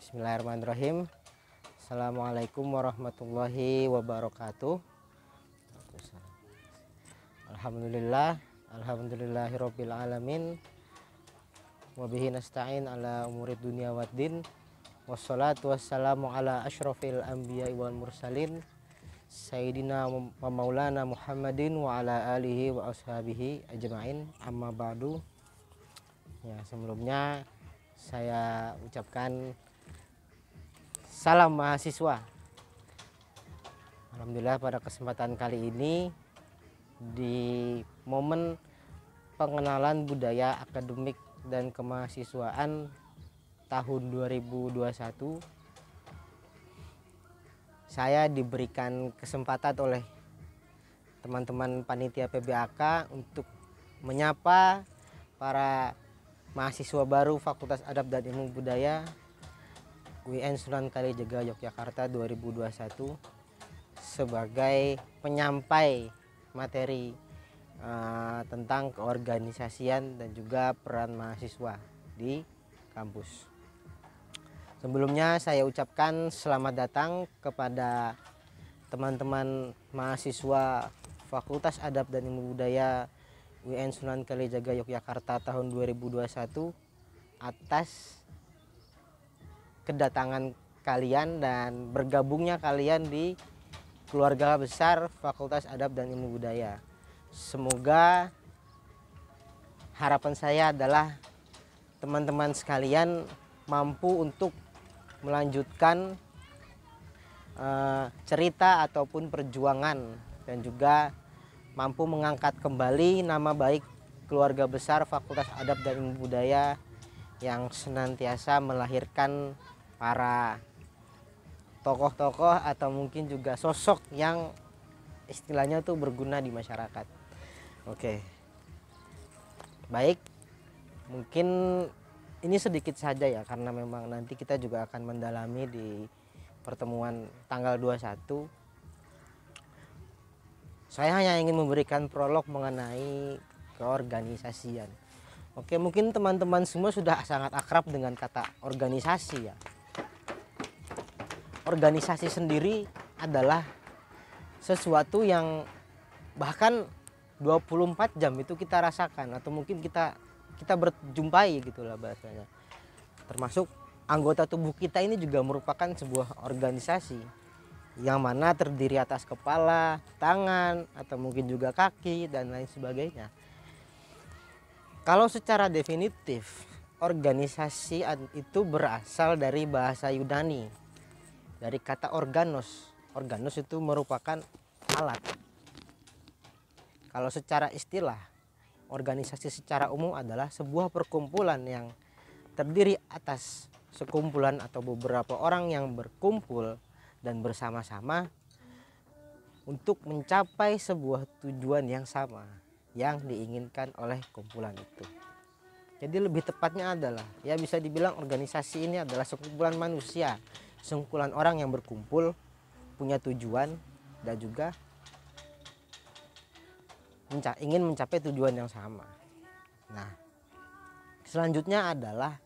Bismillahirrahmanirrahim. Assalamualaikum warahmatullahi wabarakatuh. Alhamdulillahirabbil alamin. Wabihi nasta'in ala umurid dunya waddin. Wassalatu wassalamu ala asyrafil anbiya'i wal mursalin Sayyidina wa maulana Muhammadin wa ala alihi wa ashabihi ajma'in. Amma ba'du. Ya, sebelumnya saya ucapkan salam mahasiswa. Alhamdulillah pada kesempatan kali ini di momen pengenalan budaya akademik dan kemahasiswaan tahun 2021 saya diberikan kesempatan oleh teman-teman panitia PBAK untuk menyapa para mahasiswa baru Fakultas Adab dan Ilmu Budaya UIN Sunan Kalijaga Yogyakarta 2021 sebagai penyampai materi tentang keorganisasian dan juga peran mahasiswa di kampus. Sebelumnya saya ucapkan selamat datang kepada teman-teman mahasiswa Fakultas Adab dan Ilmu Budaya UIN Sunan Kalijaga Yogyakarta tahun 2021 atas kedatangan kalian dan bergabungnya kalian di keluarga besar Fakultas Adab dan Ilmu Budaya. Semoga harapan saya adalah teman-teman sekalian mampu untuk melanjutkan cerita ataupun perjuangan dan juga mampu mengangkat kembali nama baik keluarga besar Fakultas Adab dan Ilmu Budaya yang senantiasa melahirkan para tokoh-tokoh atau mungkin juga sosok yang istilahnya tuh berguna di masyarakat. Oke. Baik. Mungkin ini sedikit saja ya, karena memang nanti kita juga akan mendalami di pertemuan tanggal 21. Saya hanya ingin memberikan prolog mengenai keorganisasian. Oke, mungkin teman-teman semua sudah sangat akrab dengan kata organisasi ya. Organisasi sendiri adalah sesuatu yang bahkan 24 jam itu kita rasakan atau mungkin kita berjumpai gitulah bahasanya. Termasuk anggota tubuh kita ini juga merupakan sebuah organisasi yang mana terdiri atas kepala, tangan, atau mungkin juga kaki dan lain sebagainya. Kalau secara definitif, organisasi itu berasal dari bahasa Yunani. Dari kata organos. Organos itu merupakan alat. Kalau secara istilah, organisasi secara umum adalah sebuah perkumpulan yang terdiri atas sekumpulan atau beberapa orang yang berkumpul dan bersama-sama untuk mencapai sebuah tujuan yang sama yang diinginkan oleh kumpulan itu. Jadi lebih tepatnya adalah ya bisa dibilang organisasi ini adalah sekumpulan manusia, sekumpulan orang yang berkumpul punya tujuan dan juga ingin mencapai tujuan yang sama. Nah, selanjutnya adalah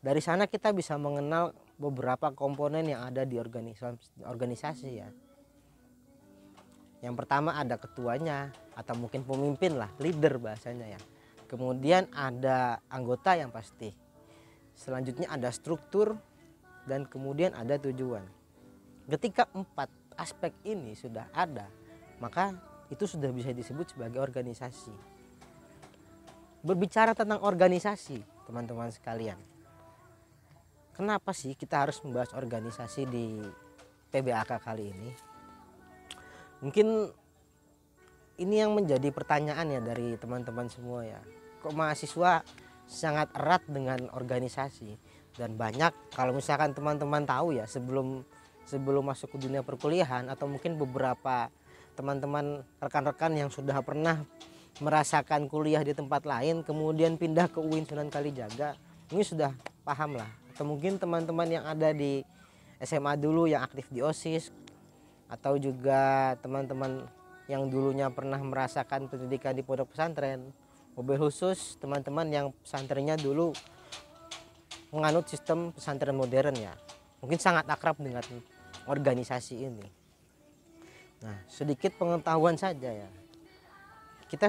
dari sana kita bisa mengenal beberapa komponen yang ada di organisasi ya. Yang pertama ada ketuanya atau mungkin pemimpin lah, leader bahasanya ya. Kemudian ada anggota yang pasti. Selanjutnya ada struktur dan kemudian ada tujuan. Ketika 4 aspek ini sudah ada, maka itu sudah bisa disebut sebagai organisasi. Berbicara tentang organisasi, teman-teman sekalian, kenapa sih kita harus membahas organisasi di PBAK kali ini? Mungkin ini yang menjadi pertanyaan ya dari teman-teman semua ya. Kok mahasiswa sangat erat dengan organisasi? Dan banyak kalau misalkan teman-teman tahu ya, sebelum masuk ke dunia perkuliahan atau mungkin beberapa teman-teman rekan-rekan yang sudah pernah merasakan kuliah di tempat lain kemudian pindah ke UIN Sunan Kalijaga, ini sudah paham lah. Atau mungkin teman-teman yang ada di SMA dulu yang aktif di OSIS, atau juga teman-teman yang dulunya pernah merasakan pendidikan di pondok pesantren, mobil khusus teman-teman yang pesantrennya dulu menganut sistem pesantren modern ya, mungkin sangat akrab dengan organisasi ini. Nah, sedikit pengetahuan saja ya. Kita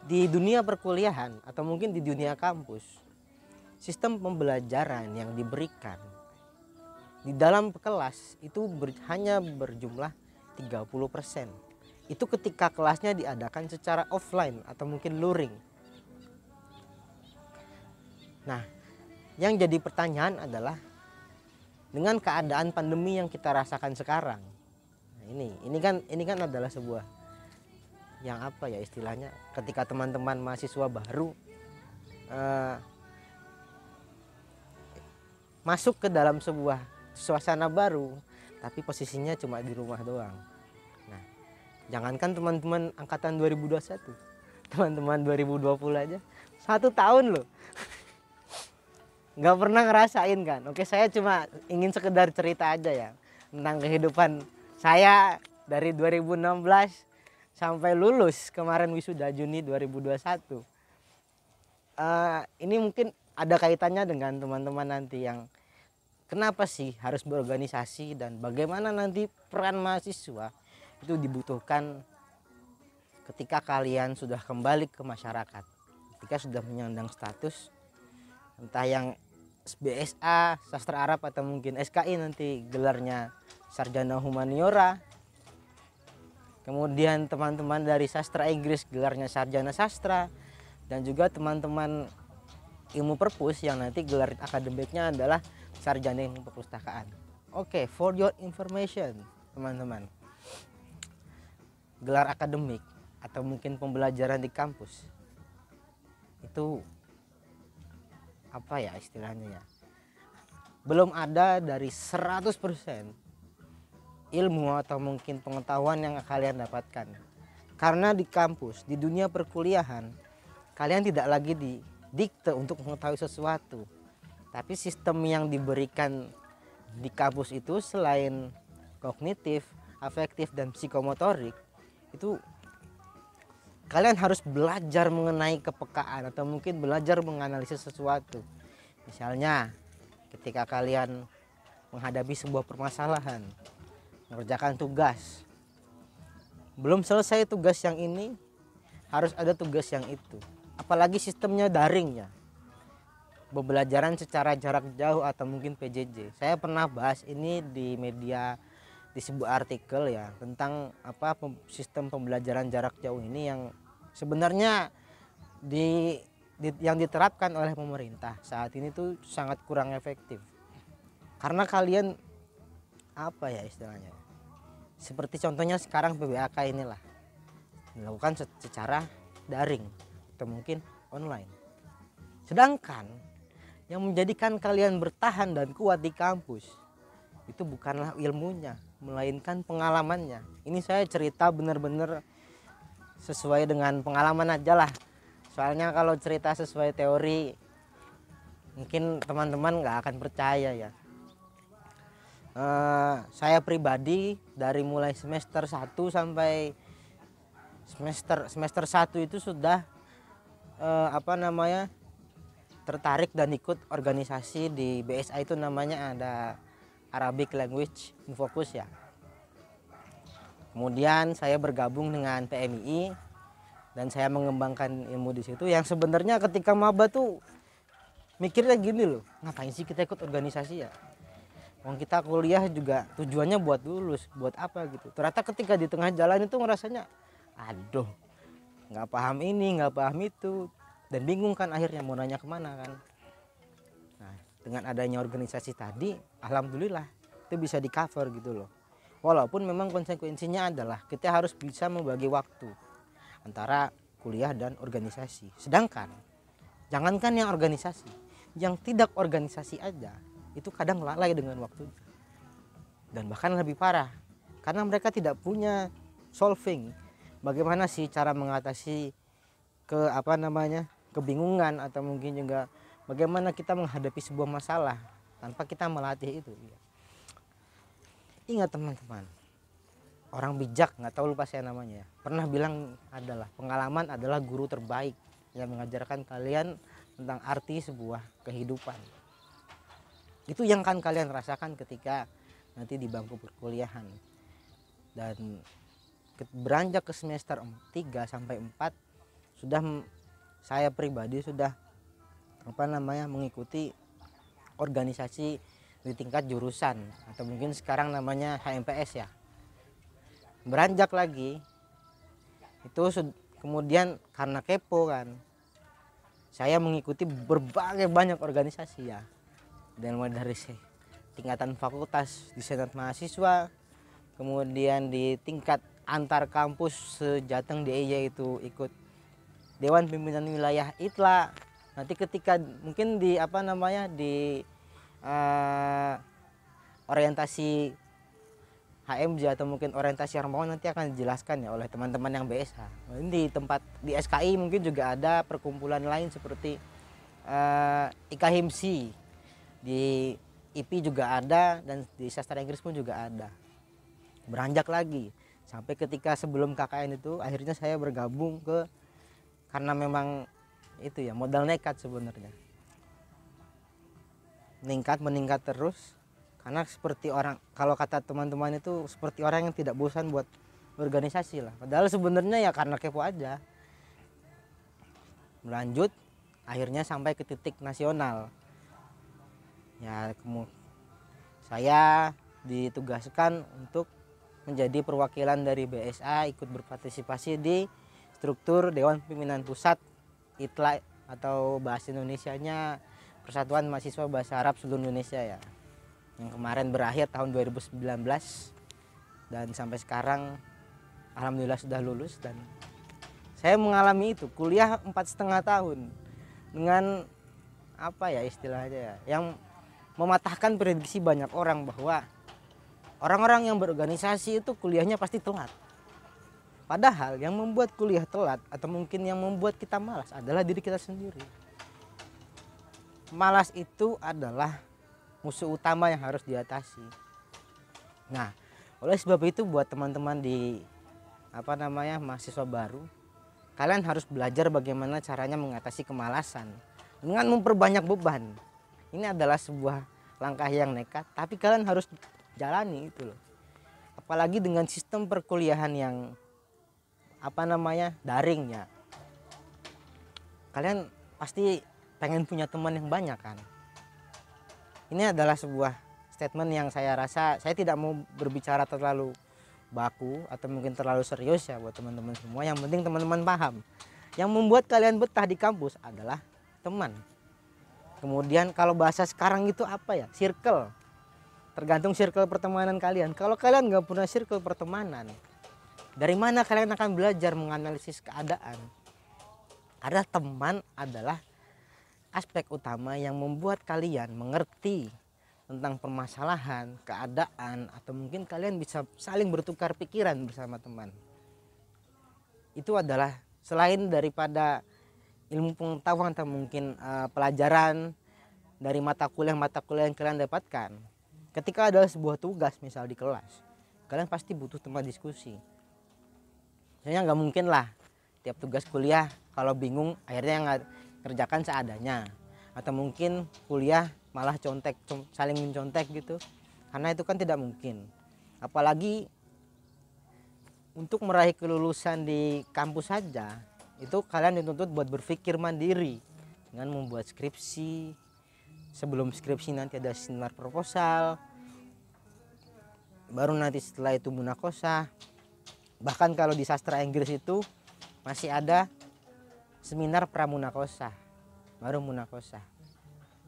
di dunia perkuliahan atau mungkin di dunia kampus, sistem pembelajaran yang diberikan di dalam kelas itu hanya berjumlah 30%. Itu ketika kelasnya diadakan secara offline atau mungkin luring. Nah, yang jadi pertanyaan adalah dengan keadaan pandemi yang kita rasakan sekarang. Nah, ini kan adalah sebuah yang istilahnya, ketika teman-teman mahasiswa baru masuk ke dalam sebuah suasana baru, tapi posisinya cuma di rumah doang. Nah, jangankan teman-teman angkatan 2021, teman-teman 2020 aja 1 tahun loh nggak pernah ngerasain kan. Oke, saya cuma ingin sekedar cerita aja ya tentang kehidupan saya dari 2016 sampai lulus kemarin wisuda Juni 2021. Ini mungkin ada kaitannya dengan teman-teman nanti yang kenapa sih harus berorganisasi dan bagaimana nanti peran mahasiswa itu dibutuhkan ketika kalian sudah kembali ke masyarakat, ketika sudah menyandang status entah yang BSA sastra Arab atau mungkin SKI nanti gelarnya sarjana humaniora, kemudian teman-teman dari sastra Inggris gelarnya sarjana sastra, dan juga teman-teman ilmu perpus yang nanti gelar akademiknya adalah sarjana ilmu perpustakaan. Oke, for your information teman-teman, gelar akademik atau mungkin pembelajaran di kampus itu istilahnya ya, belum ada dari 100% ilmu atau mungkin pengetahuan yang kalian dapatkan. Karena di kampus, di dunia perkuliahan, kalian tidak lagi didikte untuk mengetahui sesuatu, tapi sistem yang diberikan di kampus itu selain kognitif, afektif, dan psikomotorik, itu kalian harus belajar mengenai kepekaan atau mungkin belajar menganalisis sesuatu. Misalnya ketika kalian menghadapi sebuah permasalahan, mengerjakan tugas, belum selesai tugas yang ini, harus ada tugas yang itu. Apalagi sistemnya daring ya, pembelajaran secara jarak jauh atau mungkin PJJ. Saya pernah bahas ini di media, di sebuah artikel ya, tentang sistem pembelajaran jarak jauh ini yang sebenarnya yang diterapkan oleh pemerintah saat ini tuh sangat kurang efektif. Karena kalian istilahnya, seperti contohnya sekarang PBAK inilah dilakukan secara daring atau mungkin online. Sedangkan yang menjadikan kalian bertahan dan kuat di kampus itu bukanlah ilmunya, melainkan pengalamannya. Ini saya cerita benar-benar sesuai dengan pengalaman aja lah. Soalnya kalau cerita sesuai teori mungkin teman-teman nggak akan percaya ya. Saya pribadi dari mulai semester 1 sampai semester 1 itu sudah tertarik dan ikut organisasi di BSA, itu namanya ada Arabic Language Focus ya. Kemudian saya bergabung dengan PMII dan saya mengembangkan ilmu di situ, yang sebenarnya ketika maba tuh mikirnya gini loh, ngapain sih kita ikut organisasi ya? Wong kita kuliah juga tujuannya buat lulus, buat apa gitu. Ternyata ketika di tengah jalan itu ngerasanya, aduh, nggak paham ini, nggak paham itu, dan bingung kan akhirnya mau nanya kemana kan. Nah, dengan adanya organisasi tadi, alhamdulillah itu bisa di cover gitu loh. Walaupun memang konsekuensinya adalah kita harus bisa membagi waktu antara kuliah dan organisasi. Sedangkan jangankan yang organisasi, yang tidak organisasi aja itu kadang lalai dengan waktu. Dan bahkan lebih parah, karena mereka tidak punya solving. Bagaimana sih cara mengatasi kebingungan atau mungkin juga bagaimana kita menghadapi sebuah masalah tanpa kita melatih itu. Ingat teman-teman, orang bijak, nggak tahu lupa saya namanya, pernah bilang adalah pengalaman adalah guru terbaik yang mengajarkan kalian tentang arti sebuah kehidupan. Itu yang kan kalian rasakan ketika nanti di bangku perkuliahan. Dan beranjak ke semester 3 sampai 4 sudah saya pribadi sudah mengikuti organisasi di tingkat jurusan atau mungkin sekarang namanya HMPS ya. Beranjak lagi itu kemudian karena kepo kan, saya mengikuti berbagai banyak organisasi ya, dan mulai dari tingkatan fakultas di senat mahasiswa, kemudian di tingkat antar kampus sejateng DIY itu ikut Dewan Pimpinan Wilayah ITLA. Nanti ketika mungkin di orientasi HMJ atau mungkin orientasi Harmawan nanti akan dijelaskan ya oleh teman-teman yang BSH. Ini di tempat di SKI mungkin juga ada perkumpulan lain seperti IKHIMSI, di IP juga ada, dan di sastra Inggris pun juga ada. Beranjak lagi sampai ketika sebelum KKN itu akhirnya saya bergabung karena memang itu ya modal nekat sebenarnya. Meningkat terus. Karena seperti orang, kalau kata teman-teman itu seperti orang yang tidak bosan buat organisasi lah. Padahal sebenarnya ya karena kepo aja. Melanjut, akhirnya sampai ke titik nasional. Ya, saya ditugaskan untuk menjadi perwakilan dari BSA, ikut berpartisipasi di struktur Dewan Pimpinan Pusat ITLA atau bahasa Indonesianya Persatuan Mahasiswa Bahasa Arab Seluruh Indonesia ya. Yang kemarin berakhir tahun 2019 dan sampai sekarang alhamdulillah sudah lulus. Dan saya mengalami itu kuliah 4,5 tahun dengan istilahnya ya, yang mematahkan prediksi banyak orang bahwa orang-orang yang berorganisasi itu kuliahnya pasti telat. Padahal yang membuat kuliah telat atau mungkin yang membuat kita malas adalah diri kita sendiri. Malas itu adalah musuh utama yang harus diatasi. Nah, oleh sebab itu buat teman-teman di mahasiswa baru, kalian harus belajar bagaimana caranya mengatasi kemalasan dengan memperbanyak beban. Ini adalah sebuah langkah yang nekat, tapi kalian harus jalani itu loh. Apalagi dengan sistem perkuliahan yang daring ya. Kalian pasti pengen punya teman yang banyak kan. Ini adalah sebuah statement yang saya rasa saya tidak mau berbicara terlalu baku atau mungkin terlalu serius ya buat teman-teman semua. Yang penting teman-teman paham. Yang membuat kalian betah di kampus adalah teman. Kemudian kalau bahasa sekarang itu circle. Tergantung circle pertemanan kalian. Kalau kalian nggak punya circle pertemanan, dari mana kalian akan belajar menganalisis keadaan? Karena teman adalah aspek utama yang membuat kalian mengerti tentang permasalahan, keadaan, atau mungkin kalian bisa saling bertukar pikiran bersama teman. Itu adalah selain daripada ilmu pengetahuan atau mungkin pelajaran dari mata kuliah yang kalian dapatkan. Ketika ada sebuah tugas misal di kelas, kalian pasti butuh teman diskusi. Soalnya nggak mungkin lah tiap tugas kuliah kalau bingung akhirnya kerjakan seadanya, atau mungkin kuliah malah saling mencontek gitu, karena itu kan tidak mungkin. Apalagi untuk meraih kelulusan di kampus saja itu kalian dituntut buat berpikir mandiri dengan membuat skripsi. Sebelum skripsi nanti ada seminar proposal, baru nanti setelah itu munakosyah. Bahkan kalau di sastra Inggris itu masih ada seminar pramunakosyah, baru munakosyah.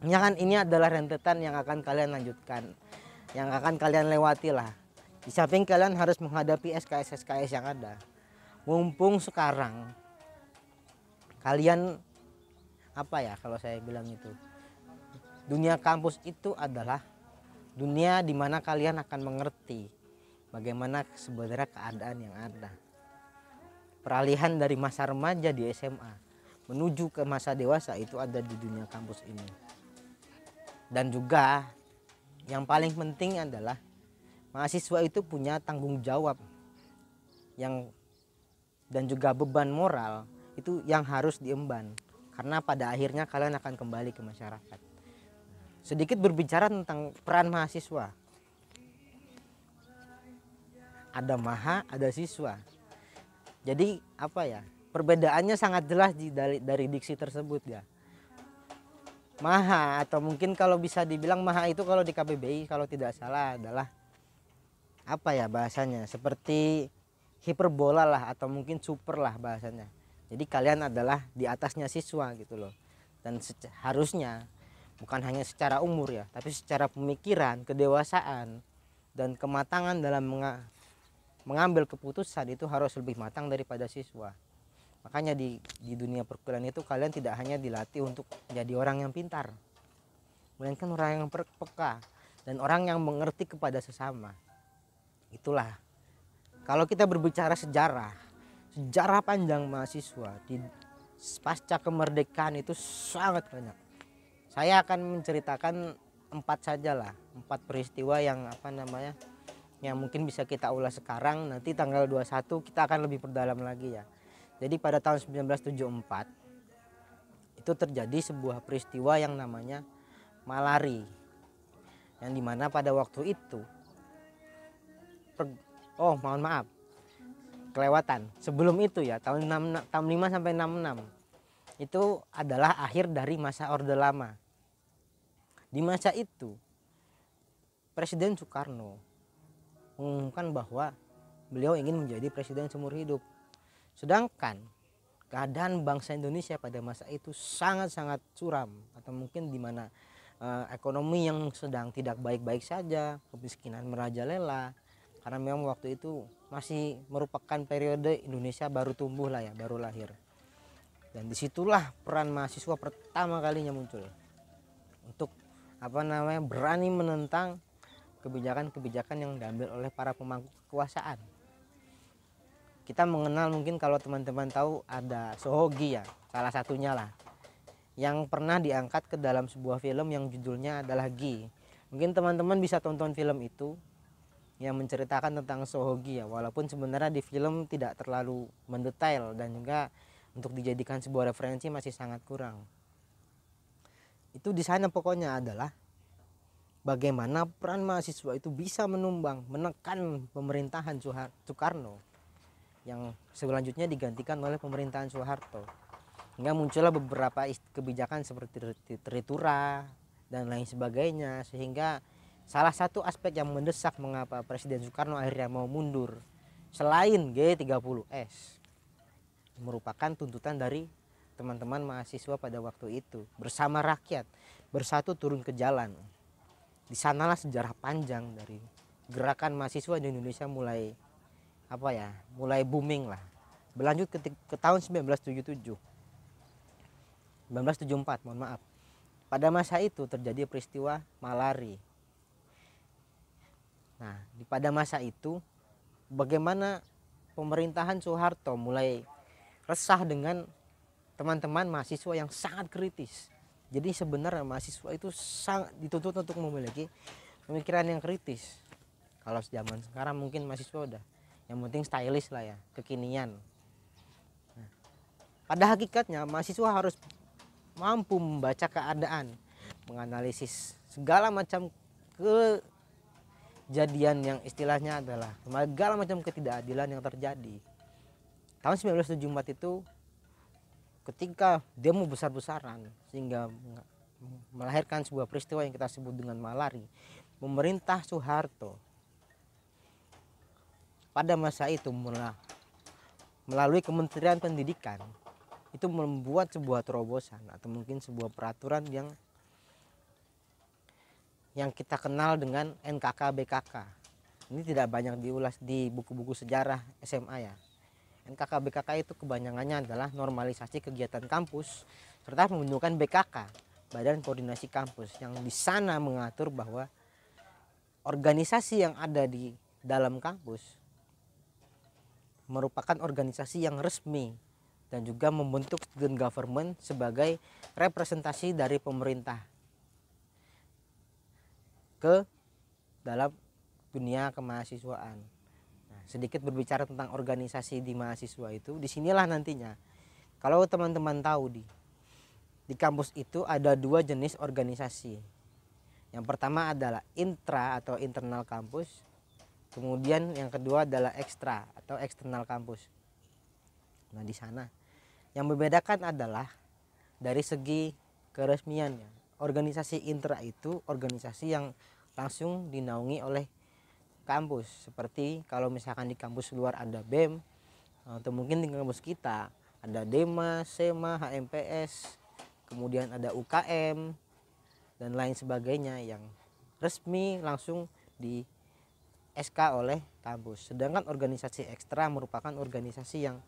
Ya kan, ini adalah rentetan yang akan kalian lanjutkan, yang akan kalian lewati lah. Di samping kalian harus menghadapi SKS yang ada. Mumpung sekarang kalian kalau saya bilang itu, dunia kampus itu adalah dunia di mana kalian akan mengerti bagaimana sebenarnya keadaan yang ada. Peralihan dari masa remaja di SMA menuju ke masa dewasa itu ada di dunia kampus ini. Dan juga yang paling penting adalah mahasiswa itu punya tanggung jawab dan juga beban moral itu yang harus diemban. karena pada akhirnya kalian akan kembali ke masyarakat. Sedikit berbicara tentang peran mahasiswa. Ada maha, ada siswa. Jadi apa ya? Perbedaannya sangat jelas dari diksi tersebut ya. Maha atau mungkin kalau bisa dibilang maha itu kalau di KBBI kalau tidak salah adalah apa ya bahasanya? Seperti hiperbola lah atau mungkin super lah bahasanya. Jadi kalian adalah di atasnya siswa gitu loh. Dan harusnya bukan hanya secara umur ya, tapi secara pemikiran, kedewasaan dan kematangan dalam mengambil keputusan itu harus lebih matang daripada siswa. Makanya di dunia perkuliahan itu kalian tidak hanya dilatih untuk menjadi orang yang pintar, melainkan orang yang peka dan orang yang mengerti kepada sesama. Itulah kalau kita berbicara sejarah panjang mahasiswa di pasca kemerdekaan itu sangat banyak. Saya akan menceritakan 4 peristiwa yang yang mungkin bisa kita ulas sekarang. Nanti tanggal 21 kita akan lebih perdalam lagi ya. Jadi pada tahun 1974 itu terjadi sebuah peristiwa yang namanya malari, yang dimana pada waktu itu kelewatan. Sebelum itu ya tahun 5 sampai 66 itu adalah akhir dari masa Orde Lama. Di masa itu Presiden Soekarno mengumumkan bahwa beliau ingin menjadi presiden seumur hidup. Sedangkan keadaan bangsa Indonesia pada masa itu sangat-sangat suram atau mungkin di mana ekonomi yang sedang tidak baik-baik saja, kemiskinan merajalela karena memang waktu itu masih merupakan periode Indonesia baru tumbuh lah ya, baru lahir. Dan disitulah peran mahasiswa pertama kalinya muncul untuk berani menentang kebijakan-kebijakan yang diambil oleh para pemangku kekuasaan. Kita mengenal mungkin kalau teman-teman tahu ada Sohogi ya, salah satunya lah, yang pernah diangkat ke dalam sebuah film yang judulnya adalah Gi. Mungkin teman-teman bisa tonton film itu yang menceritakan tentang Sohogi ya, walaupun sebenarnya di film tidak terlalu mendetail dan juga untuk dijadikan sebuah referensi masih sangat kurang. Itu di sana pokoknya adalah bagaimana peran mahasiswa itu bisa menekan pemerintahan Soekarno yang selanjutnya digantikan oleh pemerintahan Soeharto, hingga muncullah beberapa kebijakan seperti Tritura dan lain sebagainya, sehingga salah satu aspek yang mendesak mengapa Presiden Soekarno akhirnya mau mundur selain G30S merupakan tuntutan dari teman-teman mahasiswa pada waktu itu bersama rakyat bersatu turun ke jalan. Di sanalah sejarah panjang dari gerakan mahasiswa di Indonesia mulai booming lah. Berlanjut ke tahun 1974, mohon maaf. Pada masa itu terjadi peristiwa malari. Nah, pada masa itu bagaimana pemerintahan Soeharto mulai resah dengan teman-teman mahasiswa yang sangat kritis. Jadi sebenarnya mahasiswa itu sangat dituntut untuk memiliki pemikiran yang kritis. Kalau zaman sekarang mungkin mahasiswa udah yang penting stylish lah ya, kekinian. Nah, pada hakikatnya mahasiswa harus mampu membaca keadaan, menganalisis segala macam kejadian yang istilahnya adalah segala macam ketidakadilan yang terjadi. Tahun 1974 itu ketika demo besar-besaran sehingga melahirkan sebuah peristiwa yang kita sebut dengan malari, pemerintah Soeharto pada masa itu melalui Kementerian Pendidikan itu membuat sebuah terobosan atau mungkin sebuah peraturan yang kita kenal dengan NKK BKK. Ini tidak banyak diulas di buku-buku sejarah SMA ya. NKK BKK itu kebanyakannya adalah normalisasi kegiatan kampus serta pembentukan BKK, Badan Koordinasi Kampus, yang di sana mengatur bahwa organisasi yang ada di dalam kampus merupakan organisasi yang resmi dan juga membentuk student government sebagai representasi dari pemerintah ke dalam dunia kemahasiswaan. Nah, sedikit berbicara tentang organisasi di mahasiswa itu, disinilah nantinya kalau teman-teman tahu di kampus itu ada dua jenis organisasi. Yang pertama adalah intra atau internal kampus. Kemudian yang kedua adalah ekstra atau eksternal kampus. Nah, di sana yang membedakan adalah dari segi keresmiannya. Organisasi intra itu organisasi yang langsung dinaungi oleh kampus. Seperti kalau misalkan di kampus luar ada BEM, atau mungkin di kampus kita ada DEMA, SEMA, HMPS, kemudian ada UKM dan lain sebagainya yang resmi langsung di SK oleh kampus. Sedangkan organisasi ekstra merupakan organisasi yang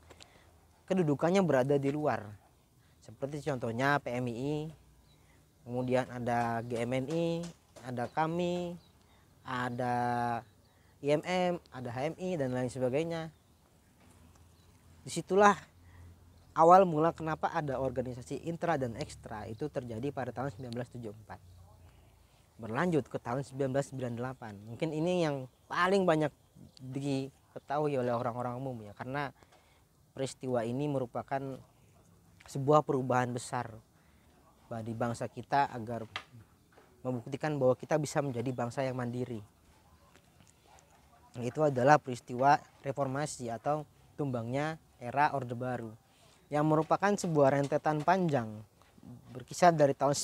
kedudukannya berada di luar. Seperti contohnya PMII, kemudian ada GMNI, ada KAMI, ada IMM, ada HMI dan lain sebagainya. Disitulah awal mula kenapa ada organisasi intra dan ekstra itu terjadi pada tahun 1974. Berlanjut ke tahun 1998. Mungkin ini yang paling banyak diketahui oleh orang-orang umum ya, karena peristiwa ini merupakan sebuah perubahan besar bagi bangsa kita agar membuktikan bahwa kita bisa menjadi bangsa yang mandiri. Itu adalah peristiwa reformasi atau tumbangnya era Orde Baru yang merupakan sebuah rentetan panjang berkisar dari tahun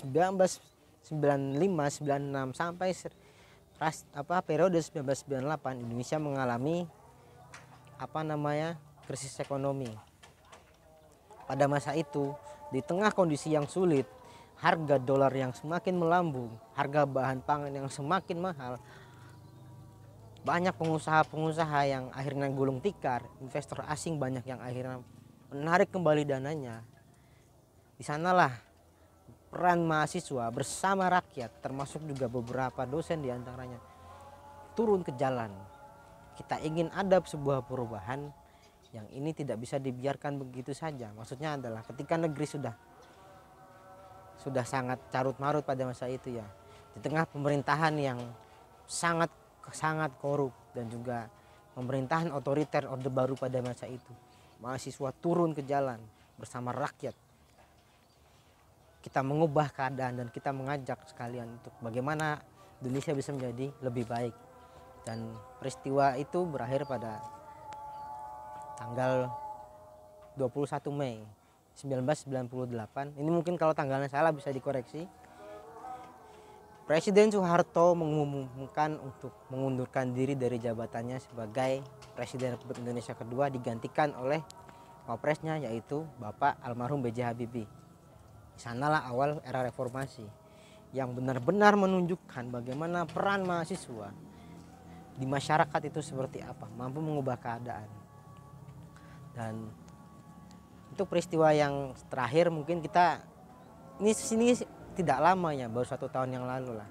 1995-96 sampai periode 1998. Indonesia mengalami krisis ekonomi. Pada masa itu, di tengah kondisi yang sulit, harga dolar yang semakin melambung, harga bahan pangan yang semakin mahal, banyak pengusaha-pengusaha yang akhirnya gulung tikar, investor asing banyak yang akhirnya menarik kembali dananya. Di sanalah peran mahasiswa bersama rakyat, termasuk juga beberapa dosen diantaranya, turun ke jalan. Kita ingin ada sebuah perubahan yang ini tidak bisa dibiarkan begitu saja. Maksudnya adalah ketika negeri sudah sangat carut marut pada masa itu ya, di tengah pemerintahan yang sangat korup dan juga pemerintahan otoriter Orde Baru pada masa itu, mahasiswa turun ke jalan bersama rakyat. Kita mengubah keadaan dan kita mengajak sekalian untuk bagaimana Indonesia bisa menjadi lebih baik. Dan peristiwa itu berakhir pada tanggal 21 Mei 1998. Ini mungkin kalau tanggalnya salah bisa dikoreksi. Presiden Soeharto mengumumkan untuk mengundurkan diri dari jabatannya sebagai Presiden Republik Indonesia kedua, digantikan oleh wapresnya yaitu Bapak almarhum B.J. Habibie. Di sanalah awal era reformasi yang benar-benar menunjukkan bagaimana peran mahasiswa di masyarakat itu seperti apa, mampu mengubah keadaan. Dan untuk peristiwa yang terakhir mungkin kita ini tidak lama ya, baru 1 tahun yang lalu lah,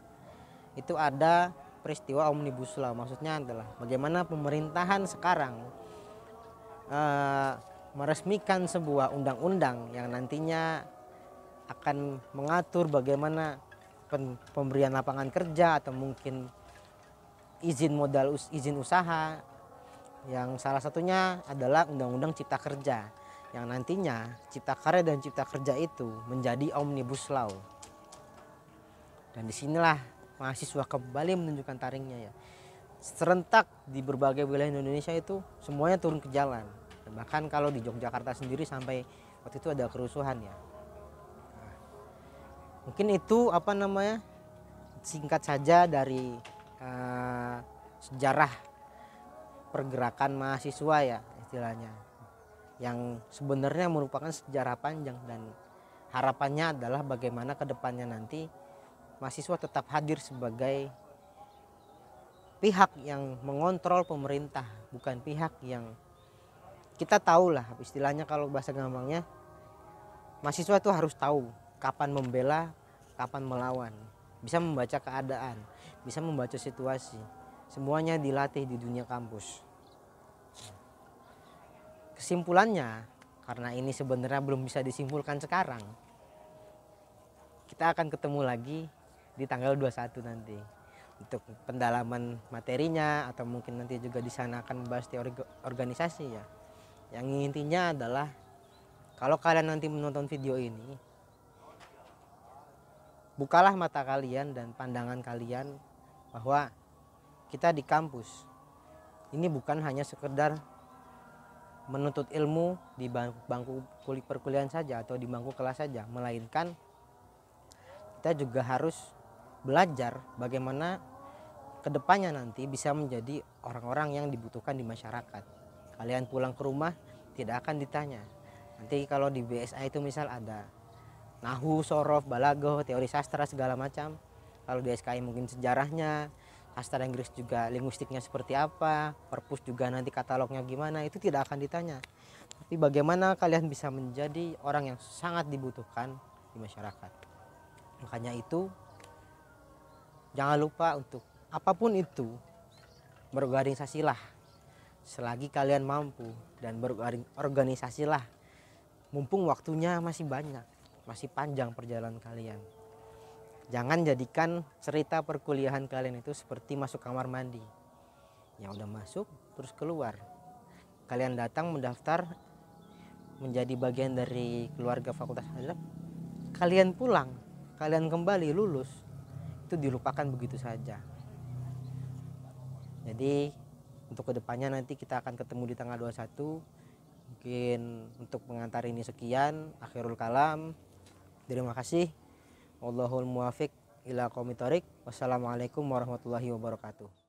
itu ada peristiwa Omnibus Law. Maksudnya adalah bagaimana pemerintahan sekarang meresmikan sebuah undang-undang yang nantinya akan mengatur bagaimana pemberian lapangan kerja atau mungkin izin usaha, yang salah satunya adalah Undang-Undang Cipta Kerja, yang nantinya Cipta Karya dan Cipta Kerja itu menjadi Omnibus Law. Dan disinilah mahasiswa kembali menunjukkan taringnya ya. Serentak di berbagai wilayah Indonesia itu semuanya turun ke jalan. Dan bahkan kalau di Yogyakarta sendiri sampai waktu itu ada kerusuhan ya. Mungkin itu singkat saja dari sejarah pergerakan mahasiswa ya istilahnya, yang sebenarnya merupakan sejarah panjang, dan harapannya adalah bagaimana kedepannya nanti mahasiswa tetap hadir sebagai pihak yang mengontrol pemerintah, bukan pihak yang kita tahu lah istilahnya, kalau bahasa gampangnya mahasiswa itu harus tahu kapan membela, kapan melawan, bisa membaca keadaan, bisa membaca situasi. Semuanya dilatih di dunia kampus. Kesimpulannya, karena ini sebenarnya belum bisa disimpulkan sekarang, kita akan ketemu lagi di tanggal 21 nanti untuk pendalaman materinya, atau mungkin nanti juga di sana akan membahas teori organisasi ya. Yang intinya adalah kalau kalian nanti menonton video ini, bukalah mata kalian dan pandangan kalian bahwa kita di kampus ini bukan hanya sekedar menuntut ilmu di bangku perkuliahan saja atau di bangku kelas saja, melainkan kita juga harus belajar bagaimana kedepannya nanti bisa menjadi orang-orang yang dibutuhkan di masyarakat. Kalian pulang ke rumah tidak akan ditanya. Nanti kalau di BSA itu misal ada nahu, sorof, balagoh, teori sastra segala macam. Kalau di SKI mungkin sejarahnya, sastra Inggris juga linguistiknya seperti apa, perpus juga nanti katalognya gimana, itu tidak akan ditanya. Tapi bagaimana kalian bisa menjadi orang yang sangat dibutuhkan di masyarakat. Makanya itu jangan lupa untuk apapun itu berorganisasilah selagi kalian mampu, dan berorganisasilah mumpung waktunya masih banyak, masih panjang perjalanan kalian. Jangan jadikan cerita perkuliahan kalian itu seperti masuk kamar mandi, yang udah masuk terus keluar. Kalian datang mendaftar menjadi bagian dari keluarga Fakultas Hadap, kalian pulang, kalian kembali lulus, itu dilupakan begitu saja. Jadi untuk kedepannya nanti kita akan ketemu di tanggal 21. Mungkin untuk pengantar ini sekian, akhirul kalam. Terima kasih. Wallahul muwafiq ila aqwamit thoriq. Wassalamualaikum warahmatullahi wabarakatuh.